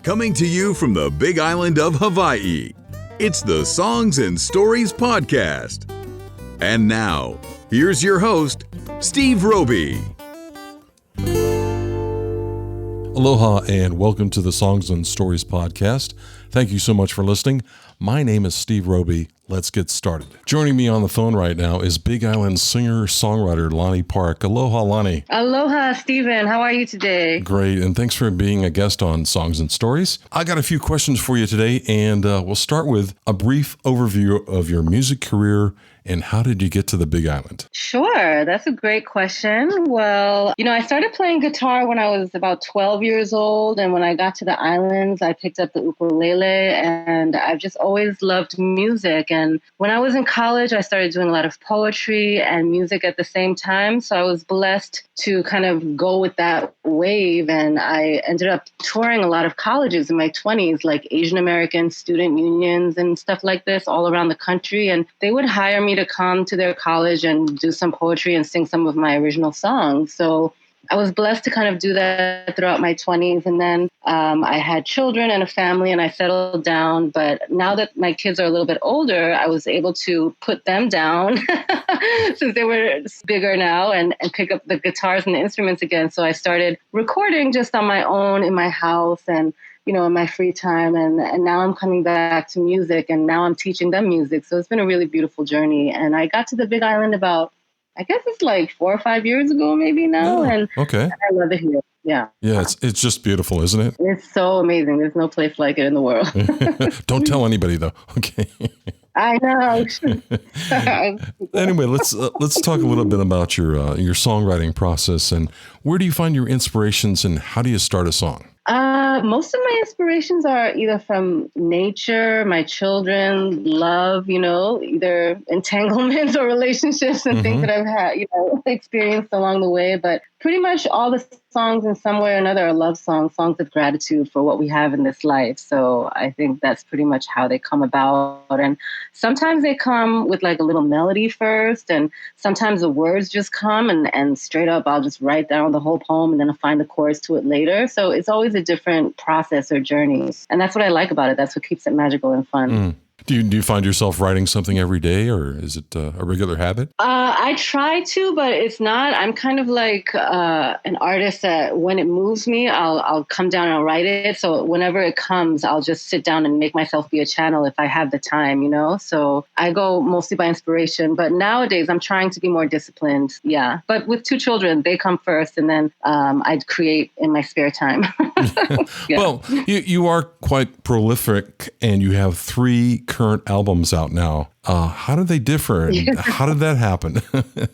Coming to you from the Big Island of Hawai'i, it's the Songs and Stories Podcast. And now, here's your host, Steve Roby. Aloha and welcome to the Songs and Stories Podcast. Thank you so much for listening. My name is Steve Roby. Let's get started. Joining me on the phone right now is Big Island singer-songwriter Lani Park. Aloha, Lani. Aloha, Stephen. How are you today? Great, and thanks for being a guest on Songs and Stories. I got a few questions for you today, and we'll start with a brief overview of your music career and how did you get to the Big Island? Sure. That's a great question. Well, I started playing guitar when I was about 12 years old. And when I got to the islands, I picked up the ukulele and I've just always loved music. And when I was in college, I started doing a lot of poetry and music at the same time. So I was blessed to kind of go with that wave. And I ended up touring a lot of colleges in my 20s, like Asian American student unions and stuff like this all around the country. And they would hire me to come to their college and do some poetry and sing some of my original songs. So I was blessed to kind of do that throughout my 20s. And then I had children and a family and I settled down. But now that my kids are a little bit older, I was able to put them down since they were bigger now and pick up the guitars and the instruments again. So I started recording just on my own in my house and in my free time. And now I'm coming back to music and now I'm teaching them music. So it's been a really beautiful journey. And I got to the Big Island about, I guess it's like 4 or 5 years ago, maybe now. And I love it here. Yeah. Yeah, it's just beautiful, isn't it? It's so amazing. There's no place like it in the world. Don't tell anybody though. Okay. I know. Anyway, let's talk a little bit about your songwriting process and where do you find your inspirations and how do you start a song? Most of my inspirations are either from nature, my children, love, either entanglements or relationships and things that I've had, experienced along the way. But pretty much all the songs in some way or another are love songs, songs of gratitude for what we have in this life. So I think that's pretty much how they come about. And sometimes they come with like a little melody first, and sometimes the words just come and straight up I'll just write down the whole poem and then I'll find the chorus to it later. So it's always a different process or journey. And that's what I like about it. That's what keeps it magical and fun. Mm. Do you find yourself writing something every day or is it a regular habit? I try to, but it's not. I'm kind of like an artist that when it moves me, I'll come down and I'll write it. So whenever it comes, I'll just sit down and make myself be a channel if I have the time, So I go mostly by inspiration. But nowadays, I'm trying to be more disciplined. Yeah. But with 2 children, they come first and then I create in my spare time. Yeah. Well, you are quite prolific and you have 3 current albums out now. How do they differ? And how did that happen?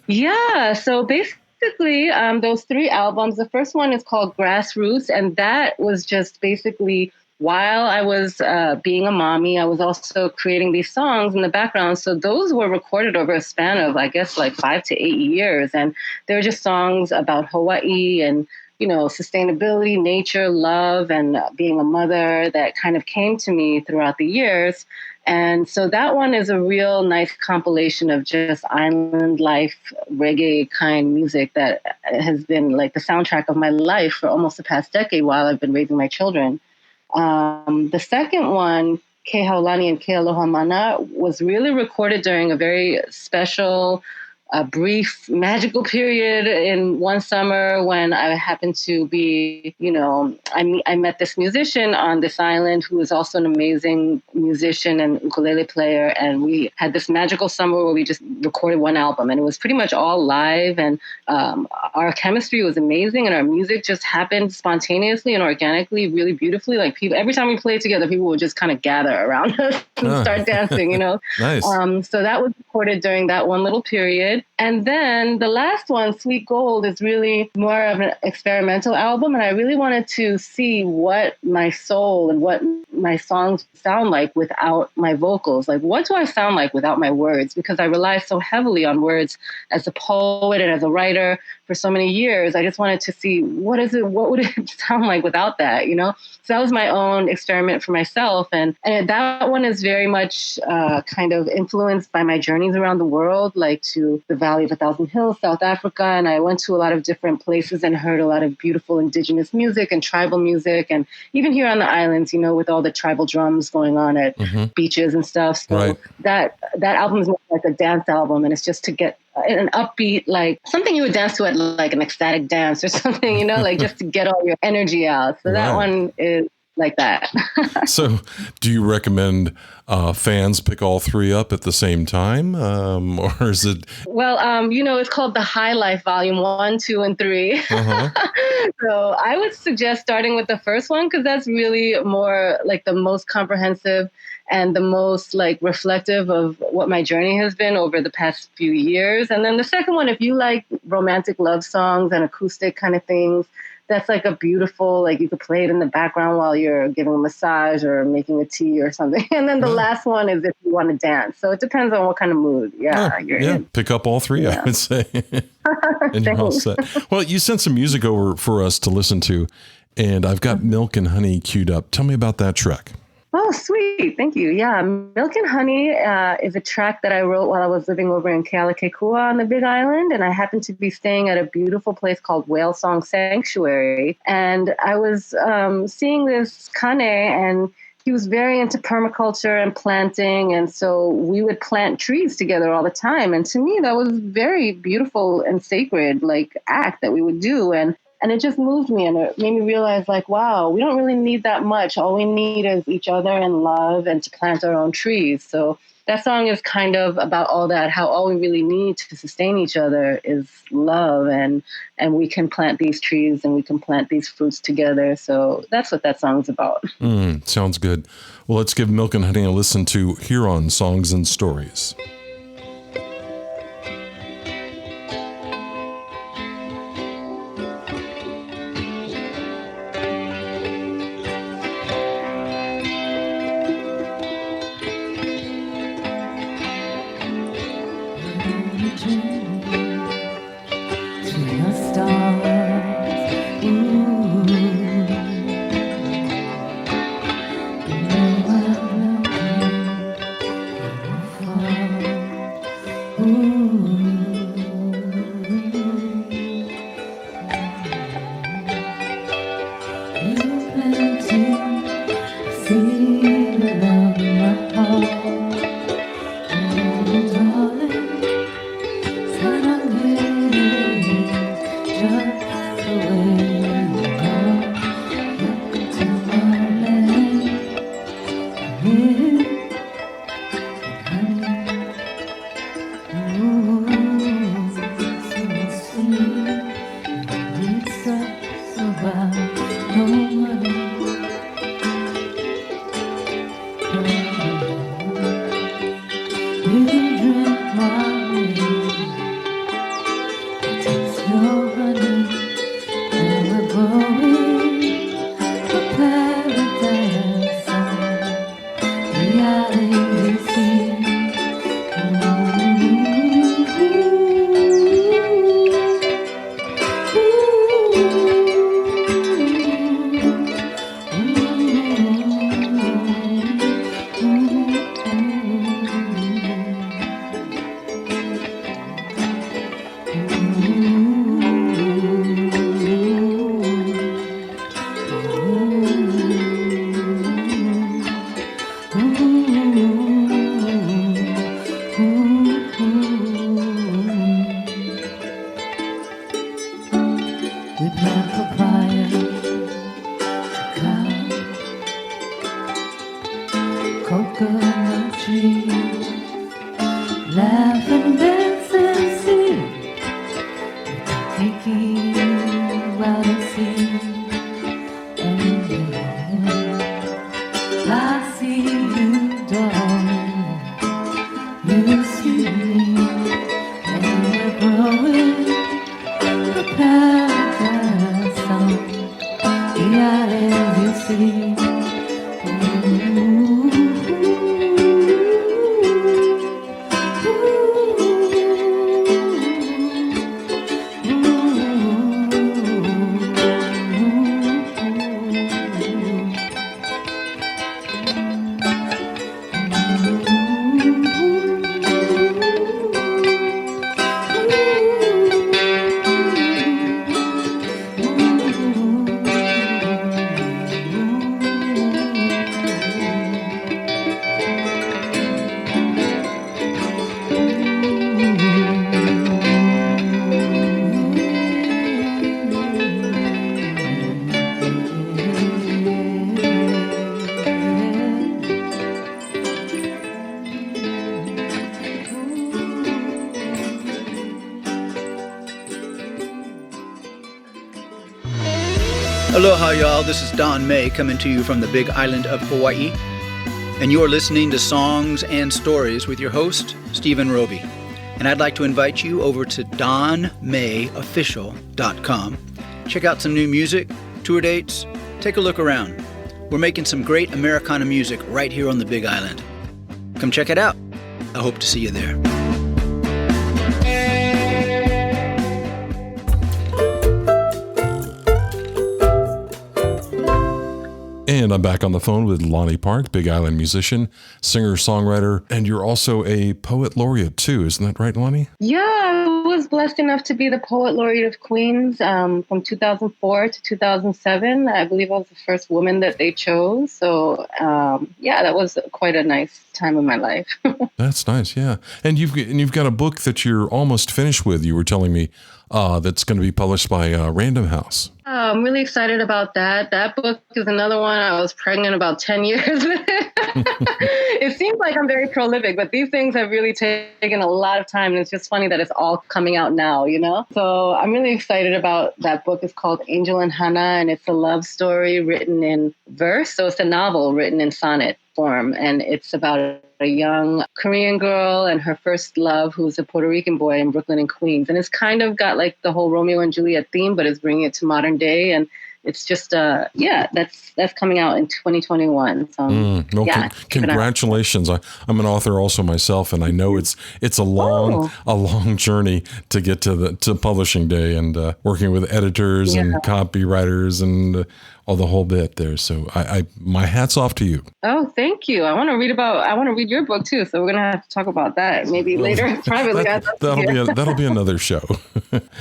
Yeah. So basically, those 3 albums, the first one is called Grassroots. And that was just basically while I was being a mommy, I was also creating these songs in the background. So those were recorded over a span of, I guess, like 5 to 8 years. And they were just songs about Hawaii and sustainability, nature, love, and being a mother that kind of came to me throughout the years. And so that one is a real nice compilation of just island life, reggae kind music that has been like the soundtrack of my life for almost the past decade while I've been raising my children. The second one, Ke Haulani and Ke Aloha Mana, was really recorded during a very special a brief magical period in one summer when I happened to be, I met this musician on this island who was also an amazing musician and ukulele player. And we had this magical summer where we just recorded one album and it was pretty much all live. And our chemistry was amazing and our music just happened spontaneously and organically, really beautifully. Like people, every time we played together, people would just kind of gather around us and start dancing, Nice. So that was recorded during that one little period. And then the last one, Sweet Gold, is really more of an experimental album. And I really wanted to see what my soul and what my songs sound like without my vocals. Like, what do I sound like without my words? Because I rely so heavily on words as a poet and as a writer for so many years. I just wanted to see what would it sound like without that, you know? So that was my own experiment for myself. And that one is very much kind of influenced by my journeys around the world, like to the Valley of a Thousand Hills, South Africa. And I went to a lot of different places and heard a lot of beautiful indigenous music and tribal music. And even here on the islands, you know, with all the tribal drums going on at beaches and stuff. So that album is more like a dance album. And it's just to get an upbeat, like something you would dance to at like an ecstatic dance or something, you know, like just to get all your energy out. So that one is like that. So do you recommend fans pick all three up at the same time? Or is it? Well, you know, it's called the High Life Volume 1, 2, and 3. So I would suggest starting with the first one, because that's really more like the most comprehensive and the most like reflective of what my journey has been over the past few years. And then the second one, if you like romantic love songs and acoustic kind of things, that's like a beautiful, like you could play it in the background while you're giving a massage or making a tea or something. And then the last one is if you want to dance. So it depends on what kind of mood you're in. Pick up all three, I would say. And you're all set. Well, you sent some music over for us to listen to, and I've got Milk and Honey queued up. Tell me about that track. Oh, sweet. Thank you. Yeah. Milk and Honey is a track that I wrote while I was living over in Kealakekua on the Big Island. And I happened to be staying at a beautiful place called Whale Song Sanctuary. And I was seeing this Kane, and he was very into permaculture and planting. And so we would plant trees together all the time. And to me, that was very beautiful and sacred, like act that we would do. And it just moved me, and it made me realize, like, wow, we don't really need that much. All we need is each other and love and to plant our own trees. So that song is kind of about all that, how all we really need to sustain each other is love, and we can plant these trees and we can plant these fruits together. So that's what that song's about. Sounds good. Well, let's give Milk and Honey a listen to here on Songs and Stories. Aloha, y'all. This is Don May coming to you from the Big Island of Hawaii. And you're listening to Songs and Stories with your host, Stephen Roby. And I'd like to invite you over to donmayofficial.com. Check out some new music, tour dates, take a look around. We're making some great Americana music right here on the Big Island. Come check it out. I hope to see you there. And I'm back on the phone with Lani Park, Big Island musician, singer, songwriter, and you're also a poet laureate too. Isn't that right, Lani? Yeah, I was blessed enough to be the Poet Laureate of Queens from 2004 to 2007. I believe I was the first woman that they chose. So, that was quite a nice time in my life. That's nice, yeah. And you've got a book that you're almost finished with, you were telling me, that's going to be published by Random House. I'm really excited about that. That book is another one. I was pregnant about 10 years with it. It seems like I'm very prolific, but these things have really taken a lot of time. And it's just funny that it's all coming out now, you know? So I'm really excited about that book. It's called Angel and Hana, and it's a love story written in verse. So it's a novel written in sonnet form. And it's about a young Korean girl and her first love, who's a Puerto Rican boy in Brooklyn and Queens. And it's kind of got like the whole Romeo and Juliet theme, but it's bringing it to modern day. And it's just, that's coming out in 2021. So, congratulations. I'm an author also myself, and I know it's a long journey to get to publishing day and working with editors and copywriters and all the whole bit there. So my hat's off to you. Oh, thank you. I want to read your book too. So we're going to have to talk about that maybe later privately. That'll be another show.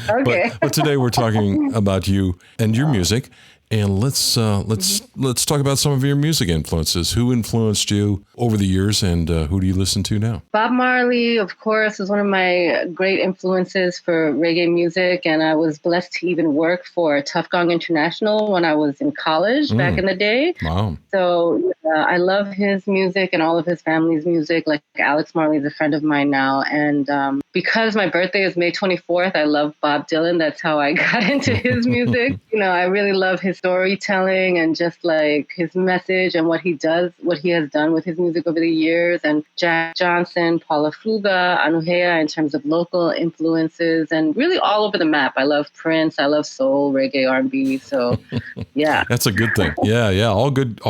Okay. But today we're talking about you and your music. And let's talk about some of your music influences. Who influenced you over the years, and who do you listen to now? Bob Marley, of course, is one of my great influences for reggae music, and I was blessed to even work for Tough Gong International when I was in college back in the day. Wow! So I love his music and all of his family's music. Like Alex Marley is a friend of mine now, and because my birthday is May 24th, I love Bob Dylan. That's how I got into his music. I really love his storytelling and just like his message and what he has done with his music over the years. And Jack Johnson, Paula Fuga, Anuhea in terms of local influences, and really all over the map. I love Prince. I love soul, reggae, R&B. So yeah. That's a good thing. Yeah. All good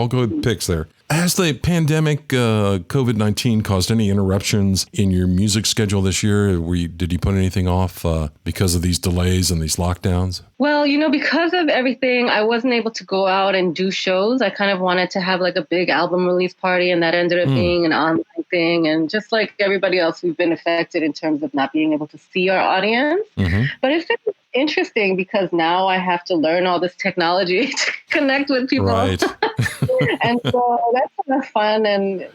picks there. Has the pandemic, COVID-19, caused any interruptions in your music schedule this year? Did you put anything off because of these delays and these lockdowns? Well, because of everything, I wasn't able to go out and do shows. I kind of wanted to have like a big album release party, and that ended up being an online thing. And just like everybody else, we've been affected in terms of not being able to see our audience. Mm-hmm. But it's been interesting because now I have to learn all this technology to connect with people. Right. And so that's kind of fun and,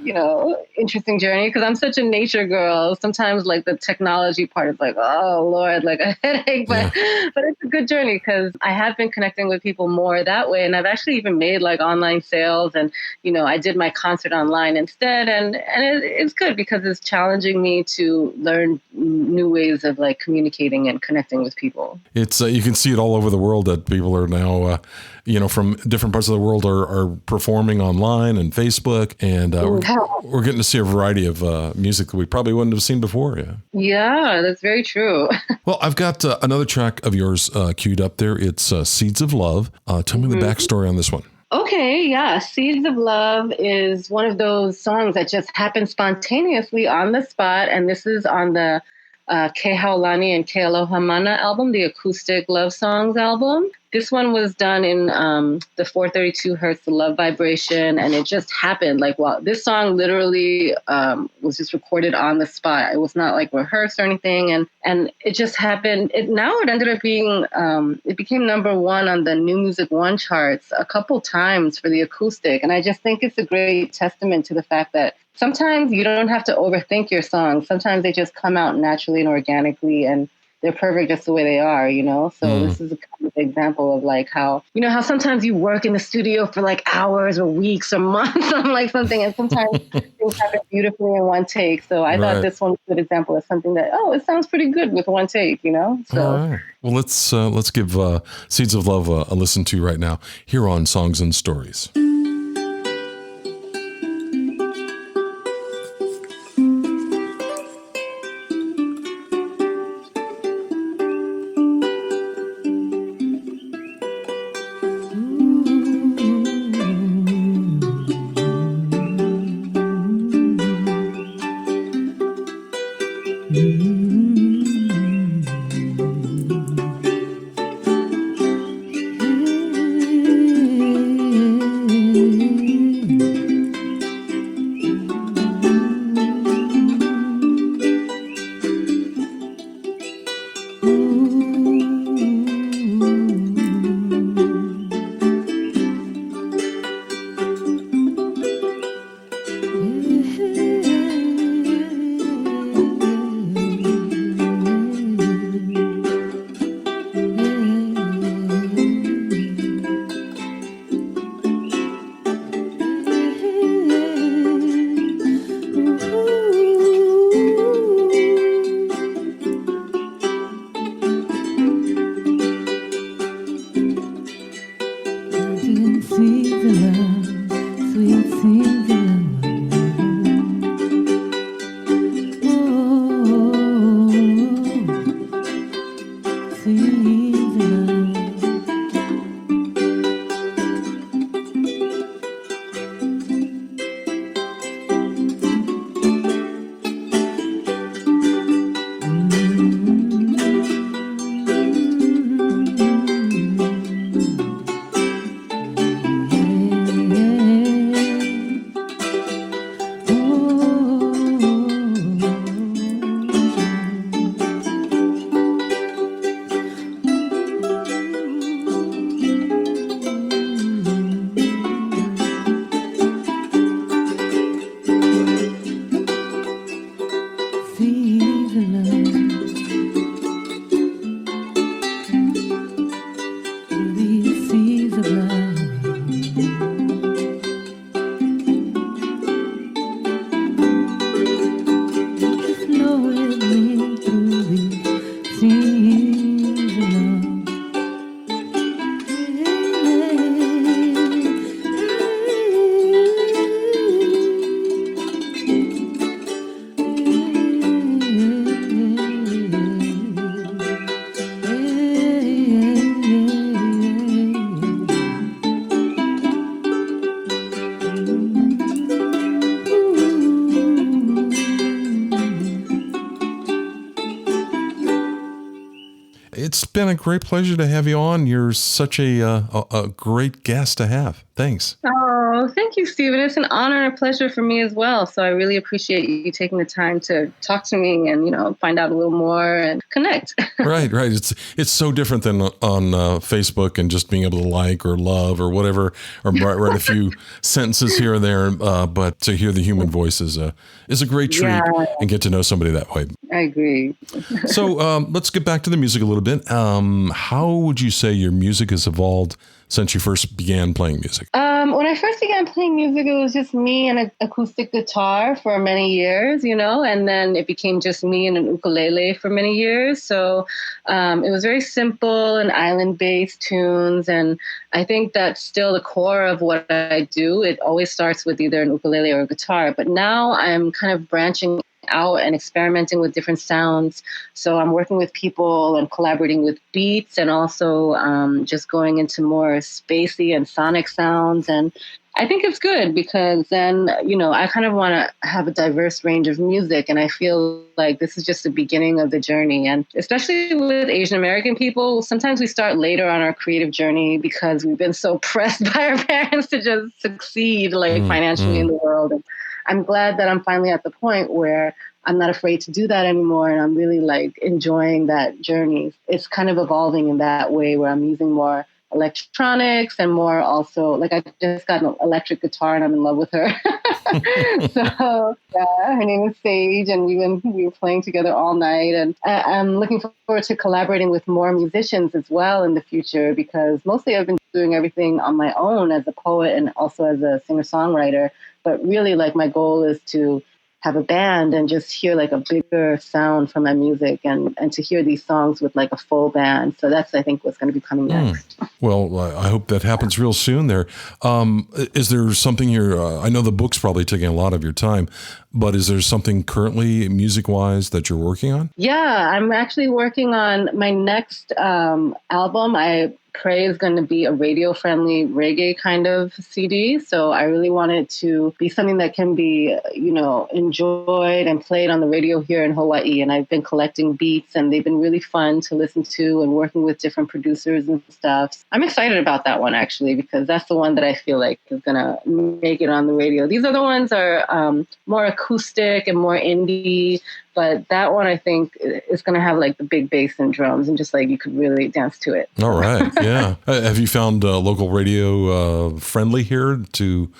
interesting journey because I'm such a nature girl. Sometimes like the technology part is like, oh Lord, like a headache, but it's a good journey because I have been connecting with people more that way. And I've actually even made like online sales and, I did my concert online instead. And it's good because it's challenging me to learn new ways of like communicating and connecting with people. It's you can see it all over the world that people are now, from different parts of the world are performing online and Facebook, and we're getting to see a variety of music that we probably wouldn't have seen before. Yeah, that's very true. Well, I've got another track of yours queued up there. It's Seeds of Love. Tell me the backstory on this one. Okay, yeah. Seeds of Love is one of those songs that just happened spontaneously on the spot, and this is on the Ke Haulani and Ke Aloha Mana album, the acoustic love songs album. This one was done in the 432 hertz, the love vibration, and it just happened. Like, this song literally was just recorded on the spot. It was not like rehearsed or anything, and it just happened. It ended up being, it became number one on the New Music One charts a couple times for the acoustic, and I just think it's a great testament to the fact that sometimes you don't have to overthink your songs. Sometimes they just come out naturally and organically, and they're perfect just the way they are, So this is a kind of example of like how, how sometimes you work in the studio for like hours or weeks or months on like something, and sometimes things happen beautifully in one take. So I thought this one was a good example of something that, it sounds pretty good with one take, So. All right. Well, let's give Seeds of Love a listen to right now here on Songs and Stories. It's been a great pleasure to have you on. You're such a great guest to have. Thanks. Oh, thank you, Stephen. It's an honor and a pleasure for me as well. So I really appreciate you taking the time to talk to me and, find out a little more and connect. Right. It's so different than on Facebook and just being able to like or love or whatever, or write a few sentences here and there. But to hear the human voice is a great treat and get to know somebody that way. I agree. So let's get back to the music a little bit. How would you say your music has evolved since you first began playing music? When I first began playing music, it was just me and an acoustic guitar for many years, and then it became just me and an ukulele for many years. So it was very simple and island-based tunes. And I think that's still the core of what I do. It always starts with either an ukulele or a guitar. But now I'm kind of branching out and experimenting with different sounds. So I'm working with people and collaborating with beats, and also just going into more spacey and sonic sounds. And I think it's good because then, I kind of want to have a diverse range of music. And I feel like this is just the beginning of the journey. And especially with Asian American people, sometimes we start later on our creative journey because we've been so pressed by our parents to just succeed financially in the world. And I'm glad that I'm finally at the point where I'm not afraid to do that anymore. And I'm really enjoying that journey. It's kind of evolving in that way where I'm using more electronics and more also I just got an electric guitar and I'm in love with her. So yeah, her name is Sage, and we were playing together all night. And I'm looking forward to collaborating with more musicians as well in the future, because mostly I've been doing everything on my own as a poet and also as a singer-songwriter. But really, like, my goal is to have a band and just hear like a bigger sound from my music, and to hear these songs with like a full band. So that's, I think, what's going to be coming next. Well, I hope that happens real soon there. Is there something I know the book's probably taking a lot of your time, but is there something currently music-wise that you're working on? Yeah, I'm actually working on my next album. I pray is going to be a radio-friendly reggae kind of CD. So I really want it to be something that can be, enjoyed and played on the radio here in Hawaii. And I've been collecting beats, and they've been really fun to listen to, and working with different producers and stuff. I'm excited about that one, actually, because that's the one that I feel like is going to make it on the radio. These other ones are more acoustic and more indie. But that one, I think, is going to have like the big bass and drums, and just like you could really dance to it. All right. Yeah. Have you found local radio friendly here to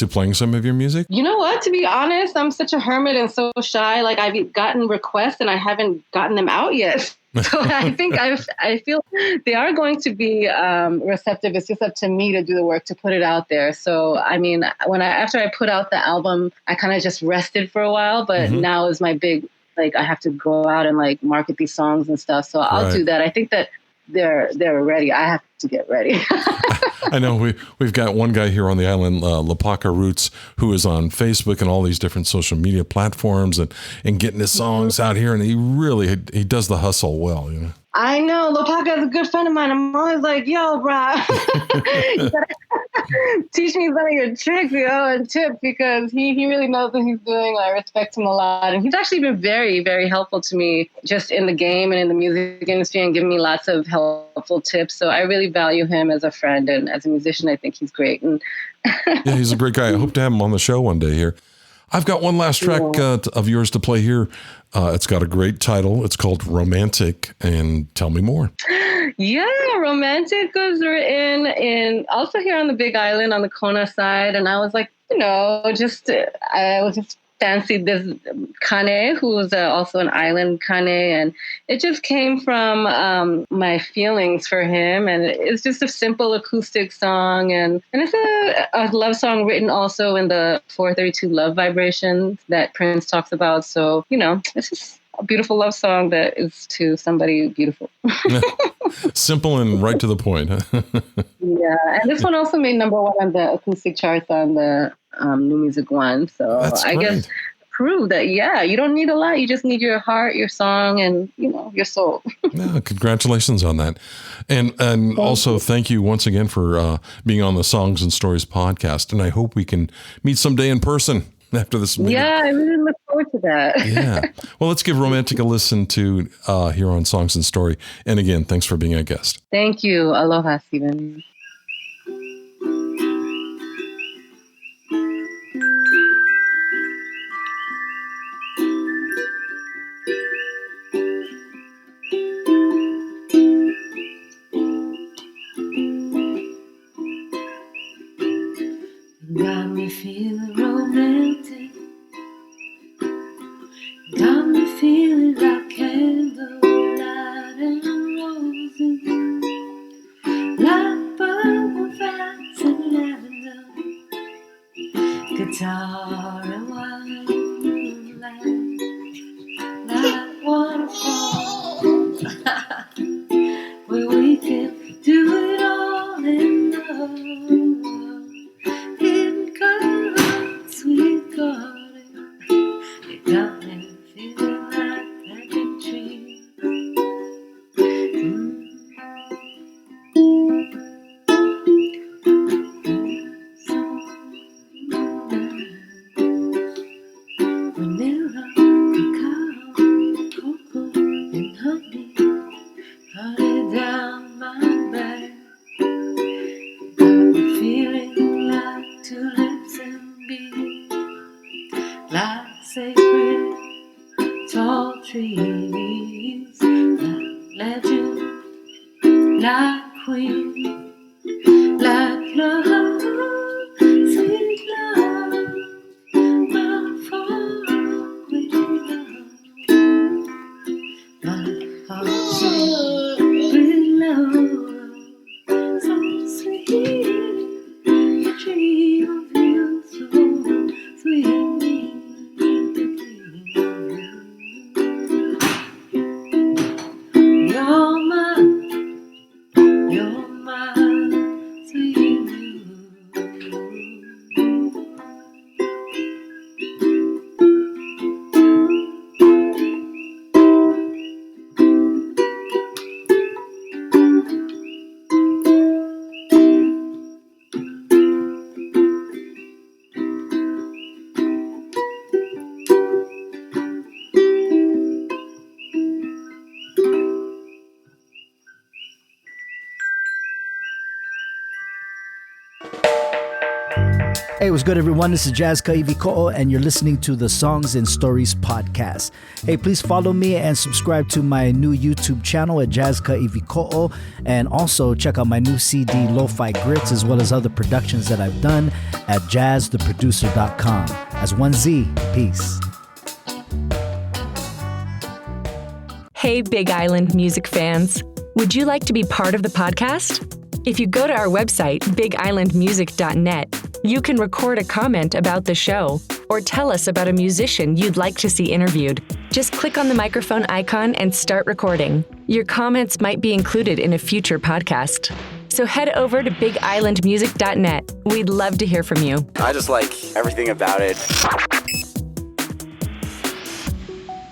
playing some of your music? You know what? To be honest, I'm such a hermit and so shy. Like, I've gotten requests and I haven't gotten them out yet. So I think I feel they are going to be receptive. It's just up to me to do the work to put it out there. So, I mean, after I put out the album, I kind of just rested for a while, but now is my big, like, I have to go out and like market these songs and stuff. So I'll do that. I think that they're ready. I have to get ready. I know we've got one guy here on the island, Lapaka Roots, who is on Facebook and all these different social media platforms and getting his songs out here. And he does the hustle well, I know. Lopaka is a good friend of mine. I'm always like, yo, bro, you gotta teach me some of your tricks, and tips, because he really knows what he's doing. I respect him a lot. And he's actually been very, very helpful to me just in the game and in the music industry, and giving me lots of helpful tips. So I really value him as a friend, and as a musician, I think he's great. And yeah, he's a great guy. I hope to have him on the show one day here. I've got one last track of yours to play here. It's got a great title. It's called Romantic, and tell me more. Yeah, Romantic was written also here on the Big Island on the Kona side. And I was like, I was just fancied this Kane, who was also an island Kane. And it just came from my feelings for him. And it's just a simple acoustic song. And it's a love song written also in the 432 love vibration that Prince talks about. So, it's just a beautiful love song that is to somebody beautiful. Simple and right to the point. Yeah. And this one also made number one on the acoustic charts on the New Music One. So That's I great. guess prove that, you don't need a lot. You just need your heart, your song, and, your soul. Yeah, congratulations on that. And also thank you once again for being on the Songs and Stories podcast. And I hope we can meet someday in person after this meeting. Yeah, I really look forward to that. Yeah. Well, let's give Romantic a listen to here on Songs and Story. And again, thanks for being a guest. Thank you. Aloha, Stephen. Got me feeling romantic. Got me feeling like candlelight and roses, like purple fats and lavender, guitar and wine, moonlight, like waterfalls, where we can do it all in love. Sweet garden, you got me feeling like magic tree. Vanilla, cacao, cocoa, and honey down my back. Got me feeling like tulips and bees, like sacred tall trees, like legend, like queen, like love, sweet love, Hey, what's good, everyone? This is Jazz Ka'ivi Ko'o, and you're listening to the Songs and Stories podcast. Hey, please follow me and subscribe to my new YouTube channel at Jazz Ka'ivi Ko'o, and also check out my new CD, Lo-Fi Grits, as well as other productions that I've done at jazztheproducer.com. As one Z, peace. Hey, Big Island music fans. Would you like to be part of the podcast? If you go to our website, bigislandmusic.net, you can record a comment about the show or tell us about a musician you'd like to see interviewed. Just click on the microphone icon and start recording. Your comments might be included in a future podcast. So head over to bigislandmusic.net. We'd love to hear from you. I just like everything about it.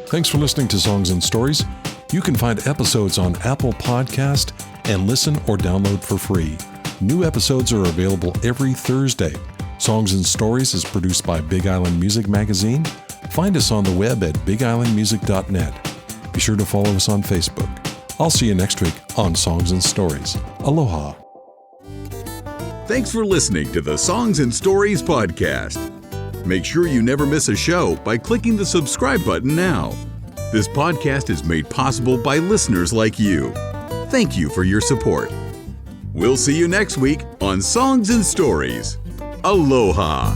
Thanks for listening to Songs and Stories. You can find episodes on Apple Podcast and listen or download for free. New episodes are available every Thursday. Songs and Stories is produced by Big Island Music Magazine. Find us on the web at bigislandmusic.net. Be sure to follow us on Facebook. I'll see you next week on Songs and Stories. Aloha. Thanks for listening to the Songs and Stories podcast. Make sure you never miss a show by clicking the subscribe button now. This podcast is made possible by listeners like you. Thank you for your support. We'll see you next week on Songs and Stories. Aloha.